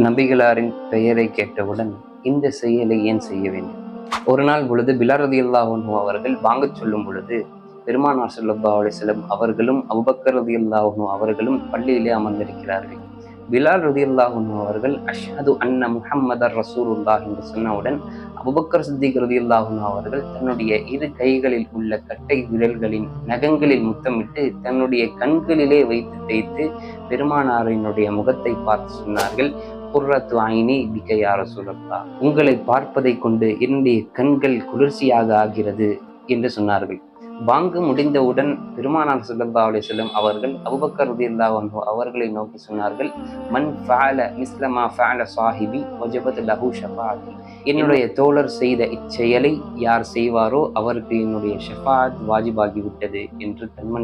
நபிகளாரின் பெயரை கேட்டவுடன் இந்த செயலை ஏன் செய்ய வேண்டும்? ஒரு நாள் பொழுது பிலால் ரலியல்லாஹு அன்ஹு அவர்கள் வாங்கச் சொல்லும் பொழுது பெருமானார் ஸல்லல்லாஹு அலைஹி வஸல்லம் அவர்களும் அபூபக்கர் ரலியல்லாஹு அன்ஹு அவர்களும் பள்ளியிலே அமர்ந்திருக்கிறார்கள். பிலால் ரலியல்லாஹு அன்ஹு அவர்கள் அஷ்ஹது அன்ன முஹம்மதர் ரசூலுல்லாஹ் என்று சொன்னவுடன் அபூபக்கர் சித்திக் ரலியல்லாஹு அன்ஹு அவர்கள் தன்னுடைய இரு கைகளில் உள்ள கட்டை விரல்களின் நகங்களில் முத்தமிட்டு தன்னுடைய கண்களிலே வைத்து தேய்த்து பெருமானாரினுடைய முகத்தை பார்த்து சொன்னார்கள், குர்ரத்து ஐனி பிக யா ரசூலல்லாஹ், உங்களை பார்ப்பதை கொண்டு என்னுடைய கண்கள் குளிர்ச்சியாக ஆகிறது என்று சொன்னார்கள். பாங்கு முடிந்தவுடன் பெருமானார் ஸல்லல்லாஹு அலைஹி வஸல்லம் அவர்கள் அபூபக்கர் ரலியல்லாஹு அன்ஹு அவர்களை நோக்கி சொன்னார்கள், மன் ஃபஅல மிஸ்ல மா ஃபஅல ஸாஹிபி வஜபத் லஹு ஷஃபாஅத்தி, என்னுடைய தோழர் செய்த இச்செயலை யார் செய்வாரோ அவருக்கு என்னுடைய ஷஃபாஅத் வாஜிபாகிவிட்டது என்று கண்மணி